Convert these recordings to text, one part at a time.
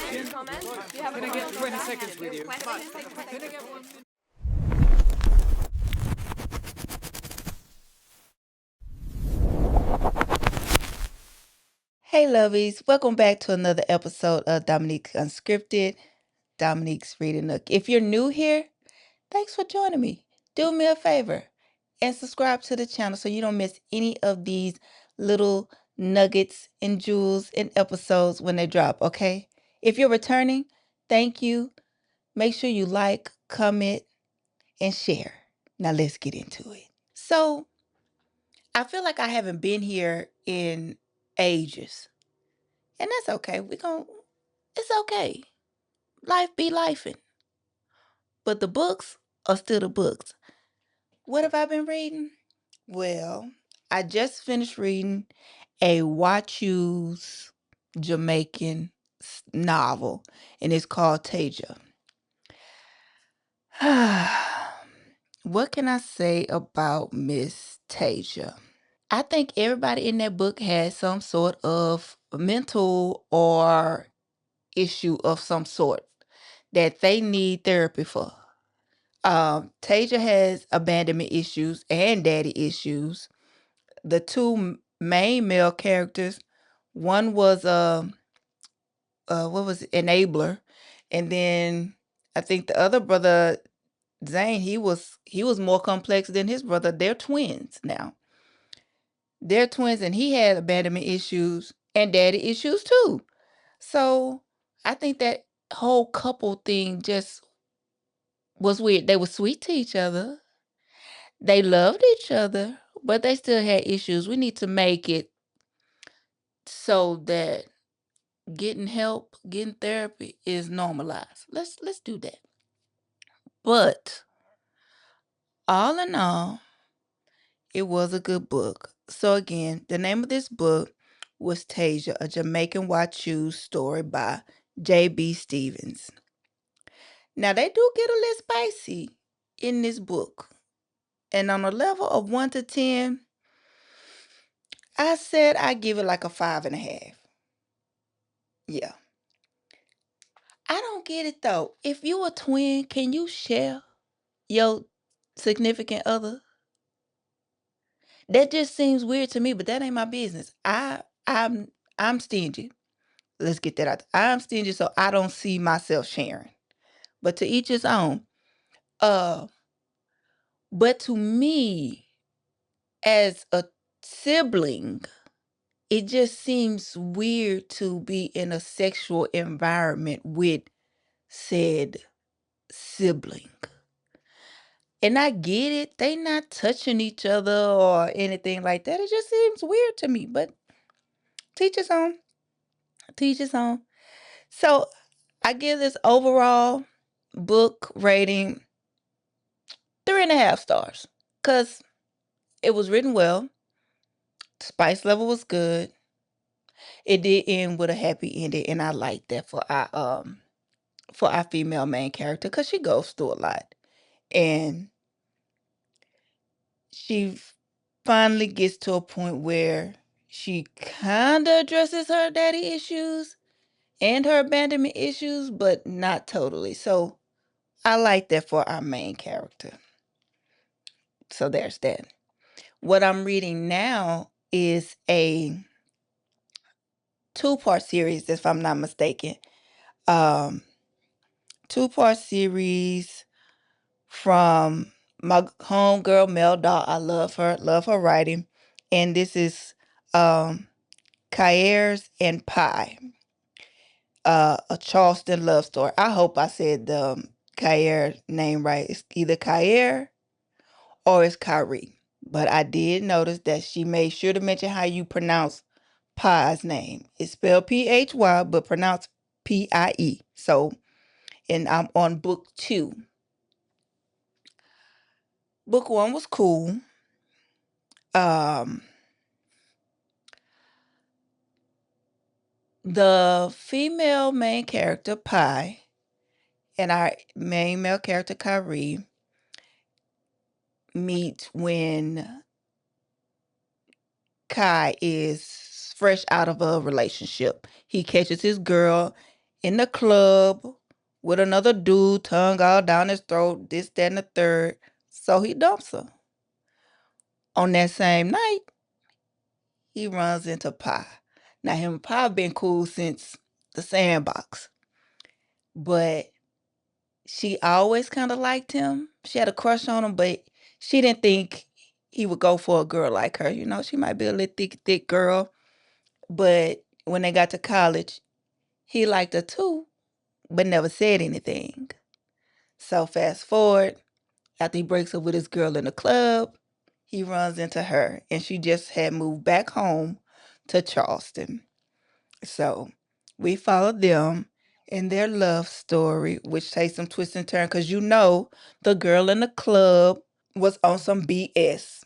Comments? Do you have a Can I get comment 20 on that? seconds with you? Questions? Can I get 1 minute? Hey, lovies. Welcome back to another episode of Dominique Unscripted, Dominique's Reading Nook. If you're new here, thanks for joining me. Do me a favor and subscribe to the channel so you don't miss any of these little nuggets and jewels and episodes when they drop, okay? If you're returning, thank you. Make sure you like, comment, and share. Now let's get into it. So, I feel like I haven't been here in ages. And that's okay. It's okay. Life be lifing. But the books are still the books. What have I been reading? Well, I just finished reading a Wachu's Jamaican novel, and it's called Taja. What can I say about Miss Taja? I think everybody in that book has some sort of mental or issue of some sort that they need therapy for. Tasia has abandonment issues and daddy issues. The two main male characters, one was what was it? Enabler, and then I think the other brother, Zane, he was more complex than his brother. They're twins now. They're twins, and he had abandonment issues and daddy issues too. So I think that whole couple thing just was weird. They were sweet to each other. They loved each other, but they still had issues. We need to make it so that getting help, getting therapy is normalized. Let's do that. But all in all, it was a good book. So again, the name of this book was Tasia, a Jamaican Wachu story by J.B. Stevens. Now they do get a little spicy in this book. And on a level of 1 to 10, I said I give it like a 5.5. Yeah. I don't get it though. If you a twin, can you share your significant other? That just seems weird to me, but that ain't my business. I'm stingy. Let's get that out. I'm stingy, so I don't see myself sharing. But to each his own. Uh, but to me, as a sibling, it just seems weird to be in a sexual environment with said sibling. And I get it. They not touching each other or anything like that. It just seems weird to me. But teach his own. Teach his own. So I give this overall book rating 3.5 stars. Cause it was written well. Spice level was good. It did end with a happy ending, and I like that for our female main character because she goes through a lot. And she finally gets to a point where she kind of addresses her daddy issues and her abandonment issues, but not totally. So I like that for our main character. So there's that. What I'm reading now is a two-part series, if I'm not mistaken. Um, Two-part series from my homegirl Mel Dot. I love her writing. And this is Kaers and Pie, a Charleston love story. I hope I said the Kaer name right. It's either Kaer or it's Kyrie. But I did notice that she made sure to mention how you pronounce Pie's name. It's spelled Phy, but pronounced Pie. So, and I'm on book 2. Book 1 was cool. Um, the female main character, Pie, and our main male character, Kyrie, meet when Kai is fresh out of a relationship. He catches his girl in the club with another dude, tongue all down his throat, this, that, and the third. So he dumps her. On that same night, he runs into Pie. Now, him and Pie been cool since the sandbox, but she always kind of liked him. She had a crush on him, but she didn't think he would go for a girl like her. You know, she might be a little thick girl, but when they got to college, he liked her too, but never said anything. So fast forward, after he breaks up with his girl in the club, he runs into her, and she just had moved back home to Charleston. So we followed them in their love story, which takes some twists and turns because you know the girl in the club was on some BS.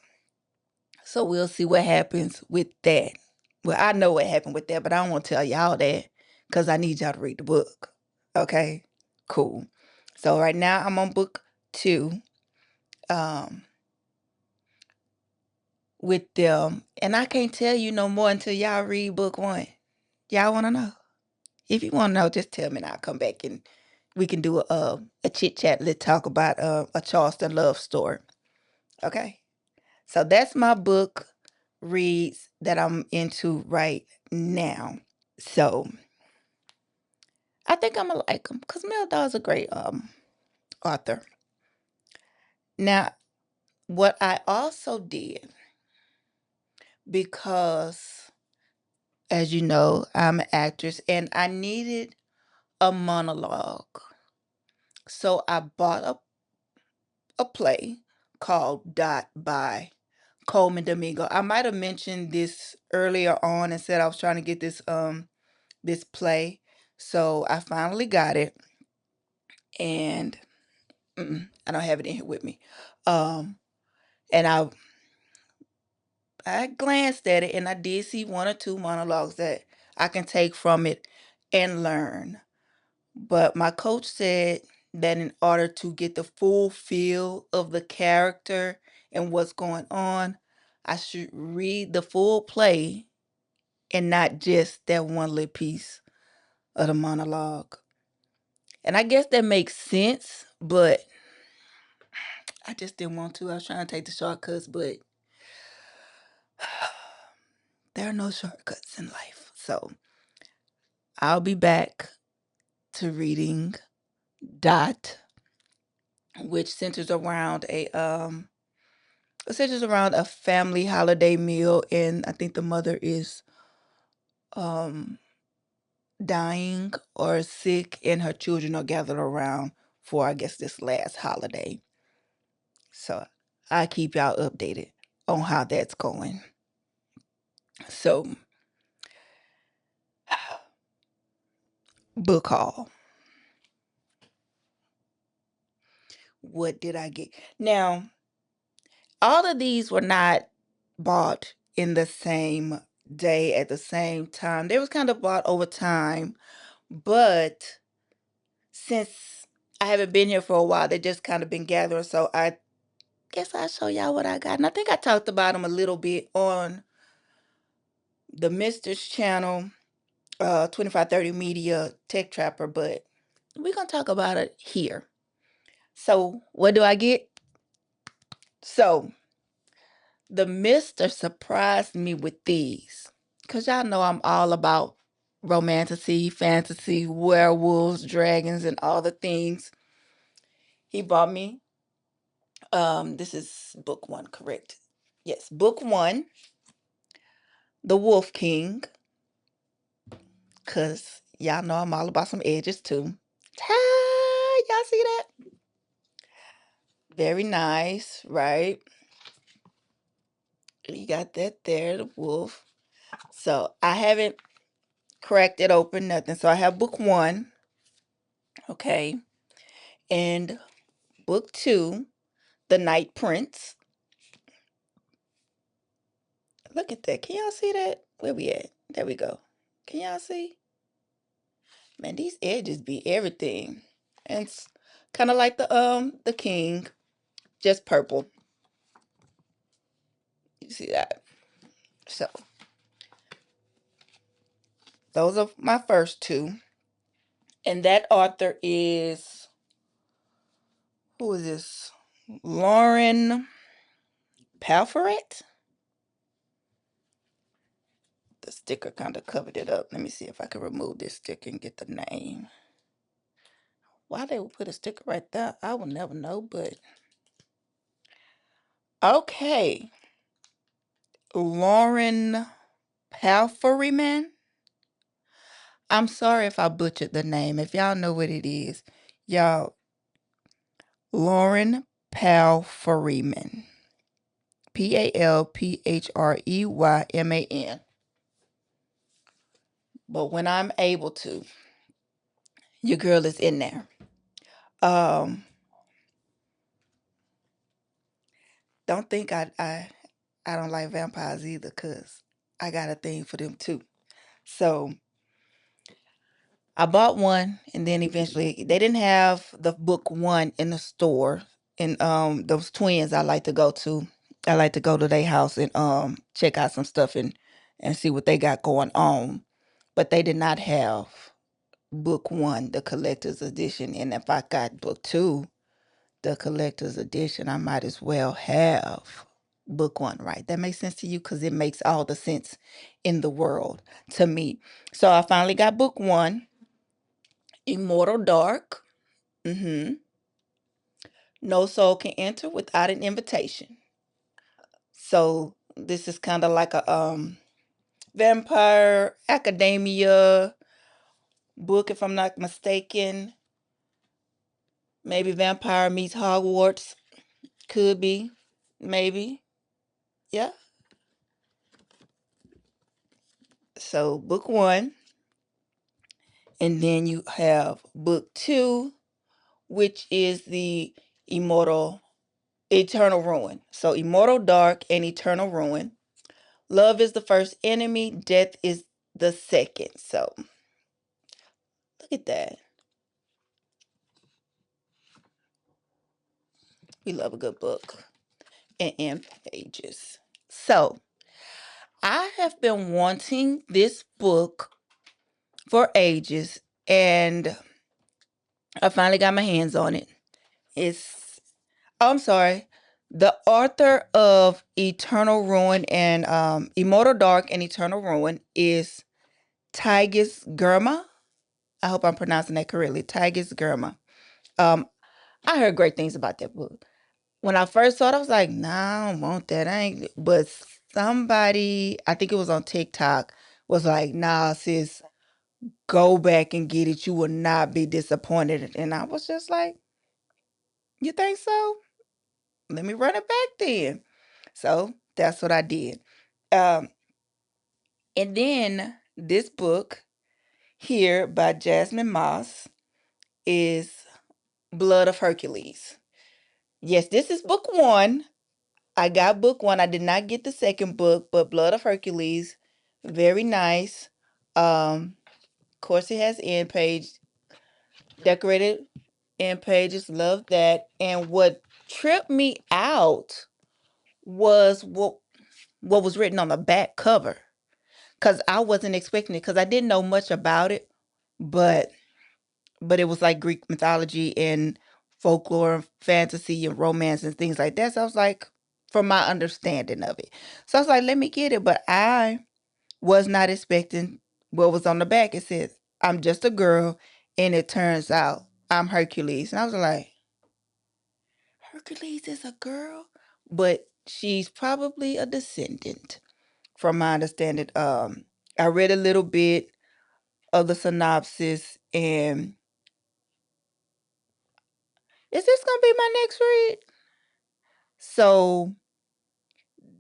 So we'll see what happens with that. Well, I know what happened with that, but I don't want to tell y'all that because I need y'all to read the book. Okay? Cool. So right now I'm on book 2 um, with them. And I can't tell you no more until y'all read book 1. Y'all want to know? If you want to know, just tell me and I'll come back and we can do a chit chat. Let's talk about a Charleston love story. Okay? So that's my book reads that I'm into right now. So I think I'm gonna like him because Mel Dawes a great author. Now, what I also did, because as you know, I'm an actress and I needed a monologue. So I bought a play called Dot by Coleman Domingo. I might have mentioned this earlier on and said I was trying to get this play. So I finally got it and I don't have it in here with me. And I glanced at it and I did see 1 or 2 monologues that I can take from it and learn. But my coach said that in order to get the full feel of the character and what's going on, I should read the full play and not just that one little piece of the monologue. And I guess that makes sense, but I just didn't want to. I was trying to take the shortcuts, but there are no shortcuts in life. So I'll be back to reading Dot, which centers around a family holiday meal, and I think the mother is um dying or sick, and her children are gathered around for I guess this last holiday. So I keep y'all updated on how that's going. So book haul. What did I get? Now, all of these were not bought in the same day at the same time. They was kind of bought over time, but since I haven't been here for a while, they just kind of been gathering. So I guess I'll show y'all what I got. And I think I talked about them a little bit on the Mister's channel, 2530 Media Tech Trapper, but we're going to talk about it here. So what do I get? So the Mister surprised me with these. Because y'all know I'm all about fantasy, werewolves, dragons, and all the things. He bought me, this is book 1, correct? Yes, book 1, The Wolf King. Because y'all know I'm all about some edges too. Y'all see that? Very nice, right? You got that there, the wolf. So I haven't cracked it open, nothing. So I have book 1, okay, and book 2, The Night Prince. Look at that. Can y'all see that? Where we at? There we go. Can y'all see? Man, these edges be everything. And it's kind of like the king, just purple. You see that? So those are my first 2. And that author is, who is this? Lauren Palferet. The sticker kind of covered it up. Let me see if I can remove this sticker and get the name. Why they would put a sticker right there, I will never know, but okay. Lauren Palfreyman. I'm sorry if I butchered the name. If y'all know what it is, y'all, Lauren Palfreyman. Palphreyman. But when I'm able to, your girl is in there. Um, don't think I don't like vampires either, cause I got a thing for them too. So I bought one, and then eventually they didn't have the book one in the store. And those twins I like to go to. I like to go to their house and check out some stuff and see what they got going on. But they did not have book one, the collector's edition. And if I got book two, the collector's edition, I might as well have book one, right? That makes sense to you because it makes all the sense in the world to me. So I finally got book one, Immortal Dark. No soul can enter without an invitation. So this is kind of like a vampire academia book, if I'm not mistaken. Maybe Vampire meets Hogwarts. Could be. Maybe. Yeah. So book one. And then you have book two, which is the Immortal Eternal Ruin. So Immortal Dark and Eternal Ruin. Love is the first enemy, death is the second. So look at that. We love a good book and pages. So I have been wanting this book for ages, and I finally got my hands on it. It's, oh, I'm sorry. The author of Eternal Ruin and Immortal Dark and Eternal Ruin is Tigis Germa. I hope I'm pronouncing that correctly. Tigis Germa. Um, I heard great things about that book. When I first saw it, I was like, nah, I don't want that. I ain't. But somebody, I think it was on TikTok, was like, nah, sis, go back and get it. You will not be disappointed. And I was just like, you think so? Let me run it back then. So that's what I did. Um, and then this book here by Jasmine Moss is Blood of Hercules. Yes, this is book one. I got book one. I did not get the second book, but Blood of Hercules, very nice. Of course, it has end page, decorated end pages. Love that. And what tripped me out was what was written on the back cover, because I wasn't expecting it, because I didn't know much about it, but it was like Greek mythology and folklore, fantasy, and romance and things like that. So I was like, from my understanding of it. So I was like, let me get it. But I was not expecting what was on the back. It says, I'm just a girl, and it turns out I'm Hercules. And I was like, Hercules is a girl? But she's probably a descendant, from my understanding. I read a little bit of the synopsis, and is this gonna be my next read? So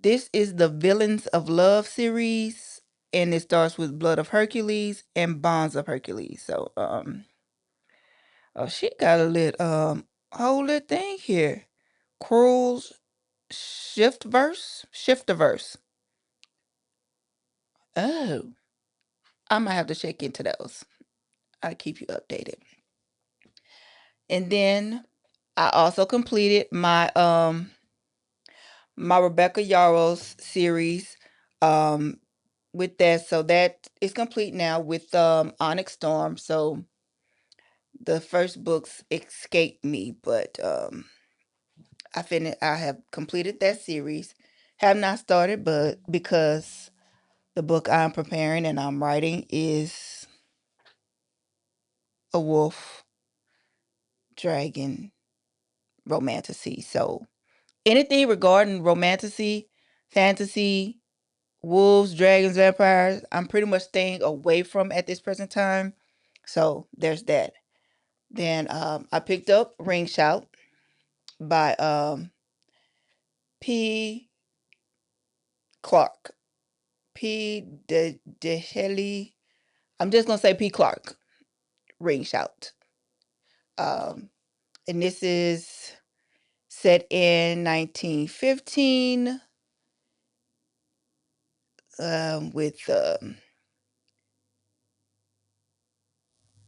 this is the Villains of Love series, and it starts with Blood of Hercules and Bonds of Hercules. So oh, she got a little whole little thing here. Cruel's Shifterverse. Oh, I might have to check into those. I'll keep you updated. And then I also completed my Rebecca Yarros series with that. So that is complete now with Onyx Storm. So The first books escaped me, but I have completed that series. Have not started, but because the book I'm preparing and I'm writing is a wolf dragon romantasy. So anything regarding romantasy, fantasy, wolves, dragons, vampires, I'm pretty much staying away from at this present time. So there's that. Then I picked up Ring Shout by P. Clark. P. De I'm just gonna say P. Clark. Ring Shout. Um, and this is set in 1915 with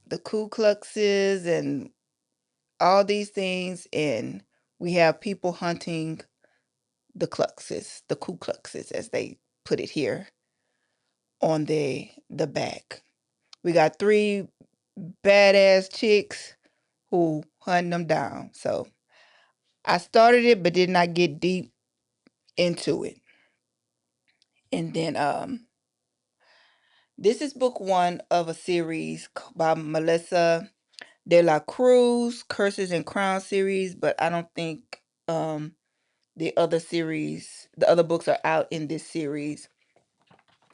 the Ku Kluxes and all these things, and we have people hunting the Kluxes, the Ku Kluxes, as they put it here on the back. We got three badass chicks who hunt them down. So I started it, but did not get deep into it. And then this is book one of a series by Melissa De La Cruz, Curses and Crowns series, but I don't think the other books are out in this series.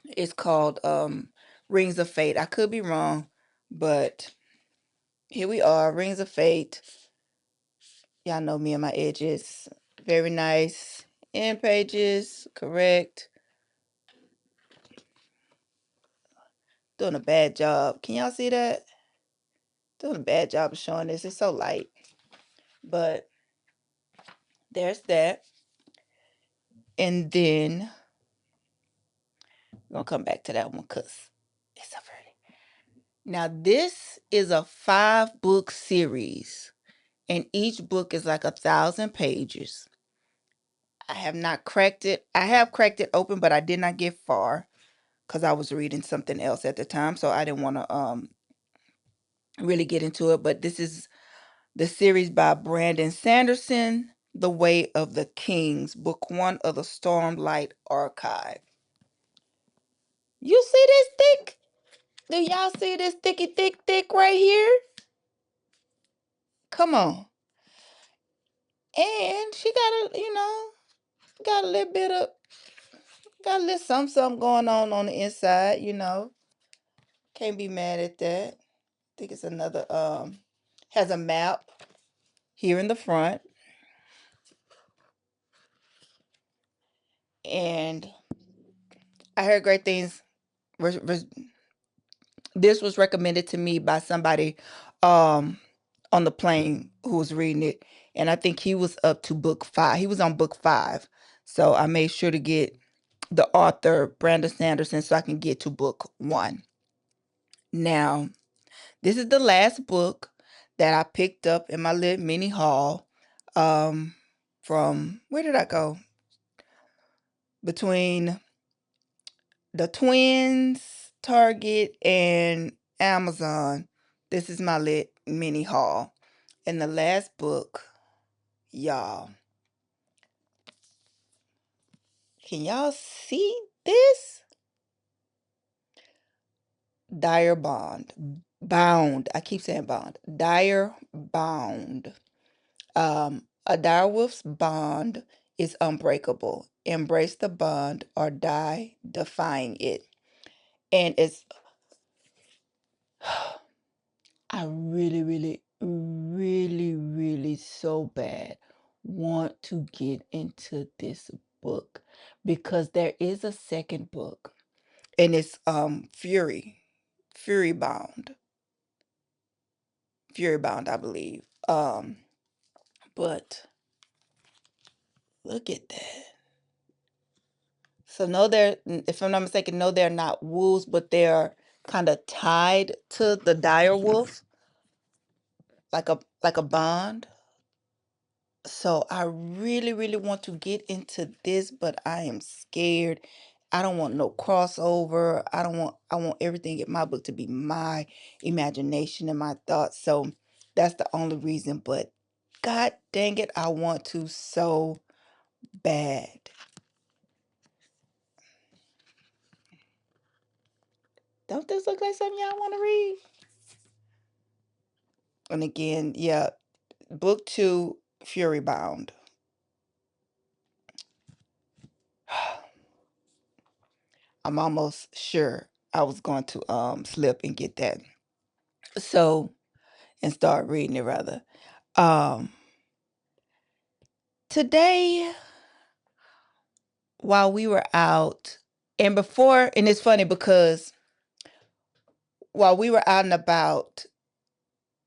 It's called Rings of Fate. I could be wrong, but here we are, Rings of Fate. Y'all know me and my edges. Very nice. End pages, correct. Doing a bad job. Can y'all see that? Doing a bad job of showing this. It's so light. But there's that. And then we're going to come back to that one because it's so pretty. Now, this is a 5-book series, and each book is like 1,000 pages. I have not cracked it. I have cracked it open, but I did not get far because I was reading something else at the time, so I didn't want to really get into it. But this is the series by Brandon Sanderson, The Way of the Kings, book one of the Stormlight Archive. You see this thick? Do y'all see this thicky thick right here? Come on. And she got got a little bit of, got a little something going on the inside. Can't be mad at that. I think it's another, has a map here in the front. And I heard great things. This was recommended to me by somebody on the plane who was reading it. And I think he was up to book 5. He was on book 5. So I made sure to get the author, Brandon Sanderson, so I can get to book 1. Now, this is the last book that I picked up in my little mini haul from, where did I go? Between the Twins, Target, and Amazon. This is my lit mini haul. And the last book, y'all. Can y'all see this? Dire Bond. Bound. I keep saying bond. Dire Bound. A direwolf's bond is unbreakable. Embrace the bond or die defying it. And it's I really, really, really, really so bad want to get into this book because there is a second book and it's Fury Bound. Fury Bound, I believe. But look at that. So no, if I'm not mistaken, no, they're not wolves, but they're kind of tied to the dire wolf, like a bond. So I really, really want to get into this, but I am scared. I don't want no crossover. I want everything in my book to be my imagination and my thoughts. So That's the only reason. But God dang it, I want to so bad. Don't this look like something y'all want to read? And again, yeah, book 2, Fury Bound. I'm almost sure I was going to slip and get that. So, and start reading it rather. Um Today, while we were out, and before, and it's funny because while we were out and about,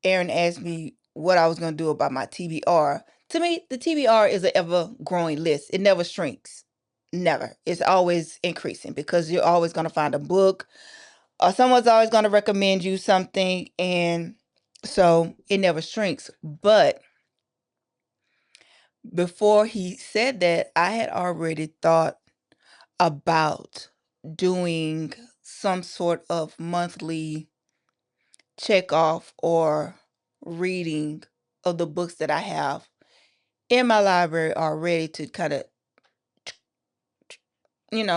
Aaron asked me what I was going to do about my TBR. To me, the TBR is an ever growing list. It never shrinks. Never. It's always increasing because you're always going to find a book or someone's always going to recommend you something. And so it never shrinks. But before he said that, I had already thought about doing some sort of monthly check off or reading of the books that I have in my library already to kind of,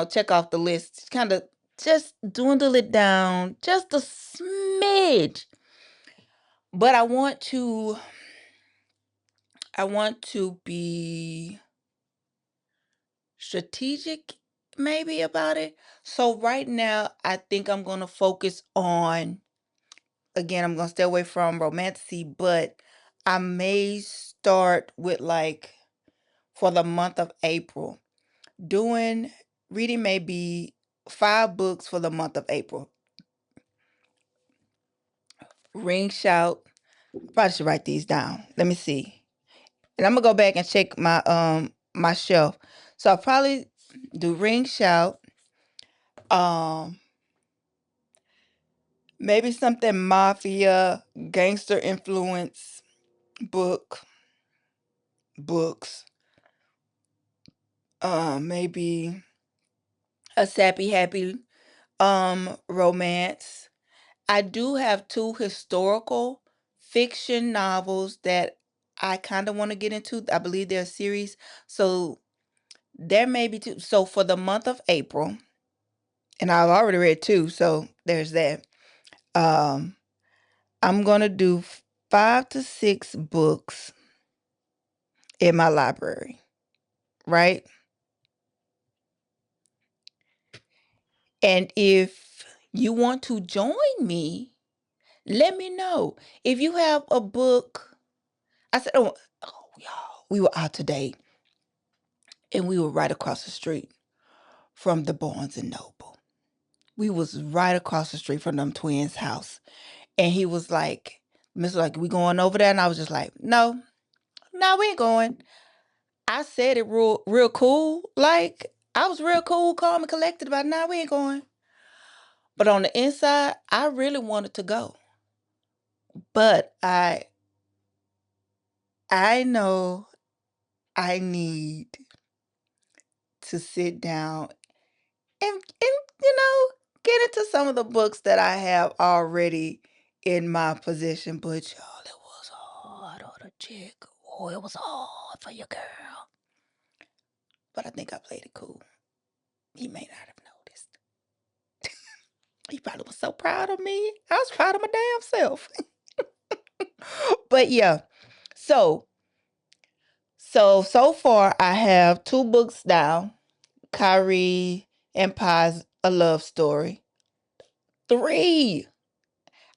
check off the list, kind of just dwindle it down just a smidge. But I want to be strategic maybe about it. So right now I think I'm going to focus on, again, I'm going to stay away from romantasy, but I may start with, like, for the month of April, doing reading maybe 5 books for the month of April. Ring Shout. Probably should write these down. Let me see. And I'm gonna go back and check my shelf. So I'll probably do Ring Shout. Um Maybe something mafia, gangster influence books. Maybe a sappy happy romance. I do have 2 historical fiction novels that I kind of want to get into. I believe they're a series. So there may be 2. So for the month of April, and I've already read 2, so there's that. Um I'm going to do 5 to 6 books in my library, right? And if you want to join me, let me know. If you have a book, I said, oh y'all, we were out today and we were right across the street from the Barnes and Noble. We was right across the street from them twins' house. And he was like, Mr. Like, we going over there? And I was just like, no, no, we ain't going. I said it real cool. Like, I was real cool, calm, and collected about, nah, we ain't going. But on the inside, I really wanted to go. But I know I need to sit down and get into some of the books that I have already in my possession. But y'all, it was hard on a chick. Oh, it was hard for your girl. But I think I played it cool. He may not have noticed. He probably was so proud of me. I was proud of my damn self. But yeah. So so far I have 2 books down. Kyrie and Pie's A Love Story. 3.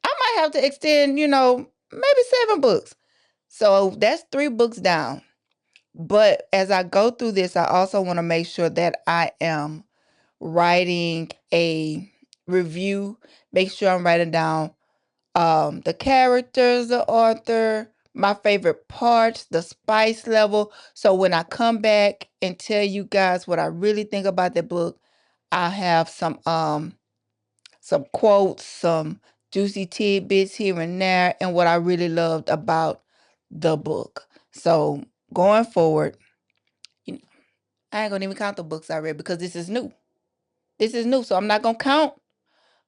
I might have to extend, maybe 7 books. So that's 3 books down. But as I go through this, I also want to make sure that I am writing a review. Make sure I'm writing down the characters, the author, my favorite parts, the spice level. So when I come back and tell you guys what I really think about the book, I have some quotes, some juicy tidbits here and there, and what I really loved about the book. So going forward, you know, I ain't gonna even count the books I read because this is new. This is new, so I'm not gonna count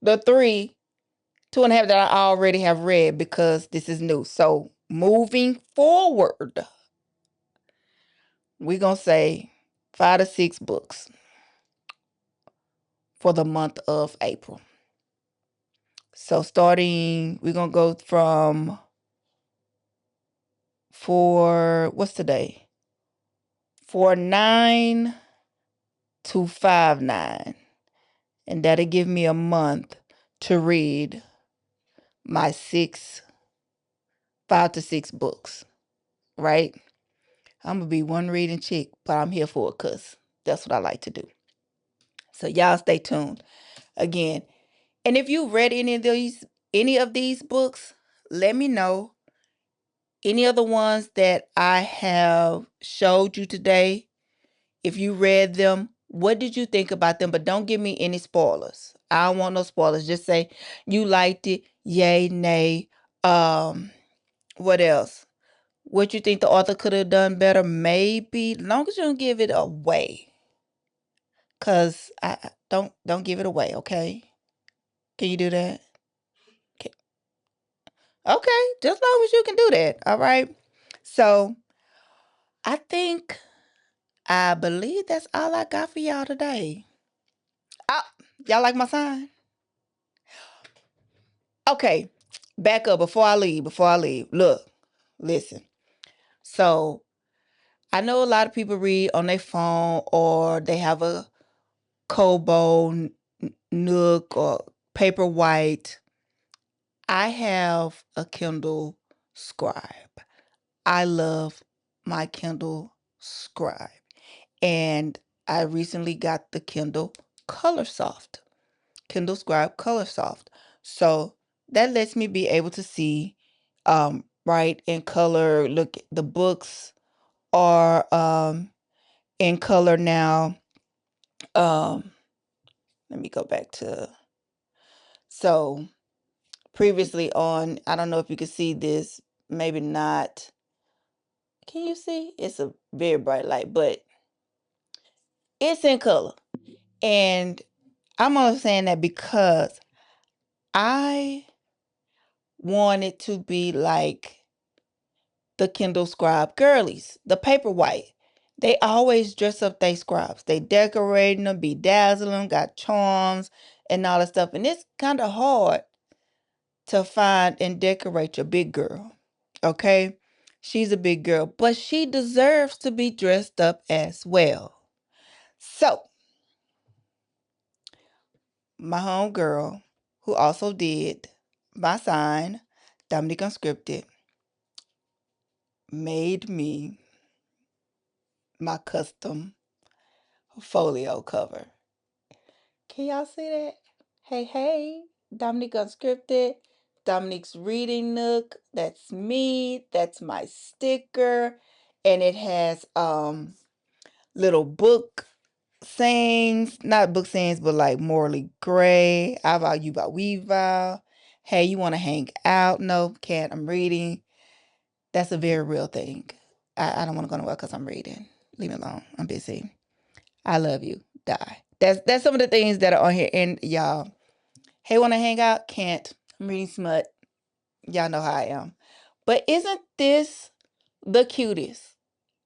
the 3, 2.5 that I already have read because this is new. So moving forward, we're going to say 5 to 6 books for the month of April. So starting, we're going to go from what's today? 4/9 to 5/9. And that'll give me a month to read my 5 to 6 books, right? I'm going to be one reading chick, but I'm here for it because that's what I like to do. So y'all stay tuned. Again, and if you read any of these books, let me know. Any of the ones that I have showed you today, if you read them, what did you think about them? But don't give me any spoilers. I don't want no spoilers. Just say you liked it, yay, nay. What else? What you think the author could have done better? Maybe. Long as you don't give it away. Cause I don't give it away, okay? Can you do that? Okay. Okay, just long as you can do that. All right. So I believe that's all I got for y'all today. Oh, y'all like my sign? Okay. Back up before I leave. Look, listen. So I know a lot of people read on their phone or they have a Kobo, Nook, or Paperwhite. I have a Kindle Scribe. I love my Kindle Scribe. And I recently got the Kindle Colorsoft. Kindle Scribe Colorsoft. So that lets me be able to see right in color. Look, the books are in color now. Let me go back to so previously on, I don't know if you can see this, maybe not. Can you see? It's a very bright light, but it's in color. And I'm only saying that because I want it to be like the Kindle Scribe girlies, the Paperwhite. They always dress up their scribes. They decorating them, bedazzling them, got charms and all that stuff. And it's kind of hard to find and decorate your big girl. Okay? She's a big girl, but she deserves to be dressed up as well. So, my homegirl, who also did my sign, Dominique Unscripted, made me my custom folio cover. Can y'all see that? Hey, hey, Dominique Unscripted, Dominique's Reading Nook. That's me. That's my sticker. And it has little book sayings, not book sayings, but like morally gray. I vow you vow we vow. Hey, you want to hang out? No, can't. I'm reading. That's a very real thing. I don't want to go nowhere because I'm reading. Leave me alone. I'm busy. I love you. Die. That's some of the things that are on here. And y'all, hey, want to hang out? Can't. I'm reading smut. Y'all know how I am. But isn't this the cutest?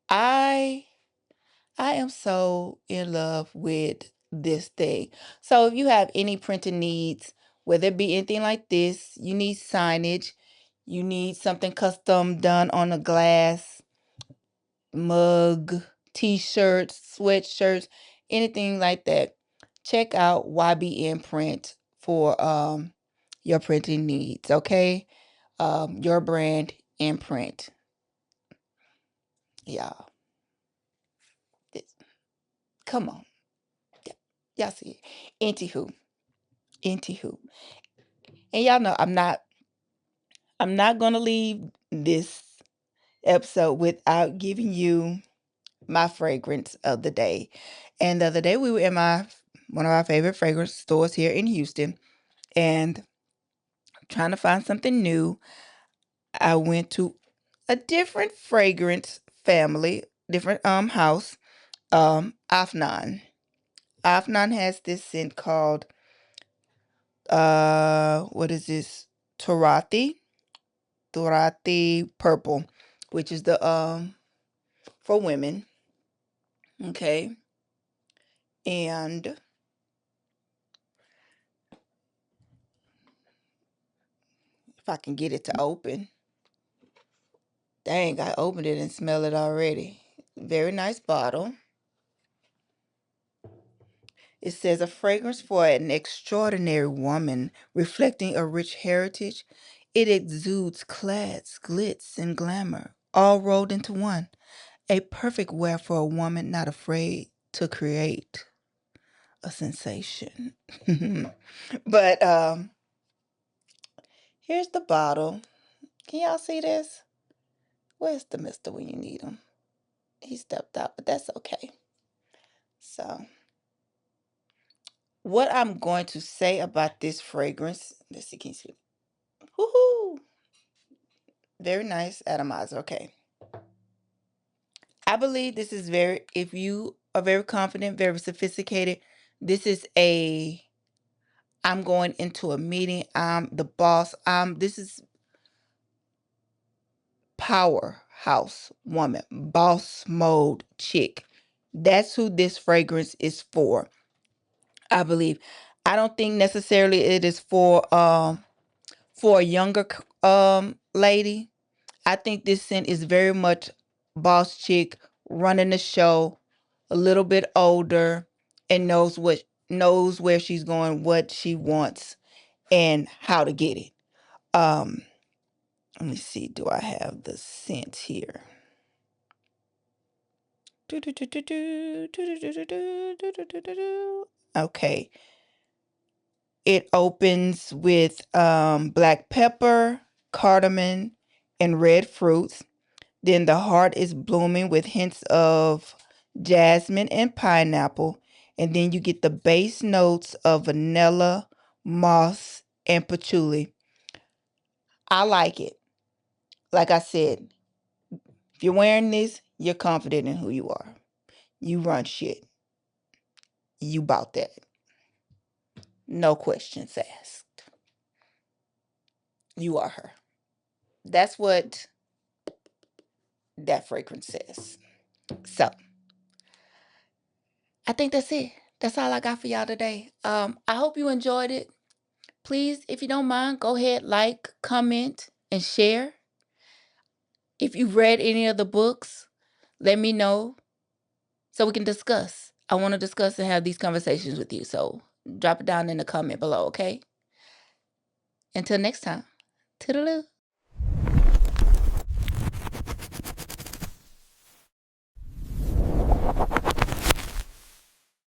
I I am so in love with this thing. So if you have any printing needs, whether it be anything like this, you need signage, you need something custom done on a glass, mug, t-shirts, sweatshirts, anything like that, check out YBN Print for your printing needs, okay? Your brand imprint. Y'all. This, come on. Y'all see it. Anywho. And y'all know I'm not gonna leave this episode without giving you my fragrance of the day. And the other day we were in one of our favorite fragrance stores here in Houston and trying to find something new. I went to a different fragrance family, different house, Afnan. Afnan has this scent called what is this? Tarathi. Dorati Purple, which is the for women. Okay. And if I can get it to open. Dang, I opened it and smell it already. Very nice bottle. It says a fragrance for an extraordinary woman, reflecting a rich heritage. It exudes class, glitz, and glamour, all rolled into one. A perfect wear for a woman not afraid to create a sensation. But here's the bottle. Can y'all see this? Where's the mister when you need him? He stepped out, but that's okay. So, what I'm going to say about this fragrance, let's see, can you see? Woohoo! Very nice atomizer. Okay. I believe this is very, if you are very confident, very sophisticated, this is a, I'm going into a meeting, I'm the boss, this is powerhouse woman, boss mode chick. That's who this fragrance is for. I believe. I don't think necessarily it is for a younger lady. I think this scent is very much boss chick running the show, a little bit older, and knows where she's going, what she wants, and how to get it. Um, Let me see. Do I have the scent here? Okay. It opens with black pepper, cardamom, and red fruits. Then the heart is blooming with hints of jasmine and pineapple. And then you get the base notes of vanilla, moss, and patchouli. I like it. Like I said, if you're wearing this, you're confident in who you are. You run shit. You bought that. No questions asked. You are her. That's what that fragrance says. So I think that's it. That's all I got for y'all today. I hope you enjoyed it. Please, if you don't mind, go ahead, like, comment, and share. If you've read any of the books, let me know so we can discuss. I want to discuss and have these conversations with you. So drop it down in the comment below, okay? Until next time. Toodaloo.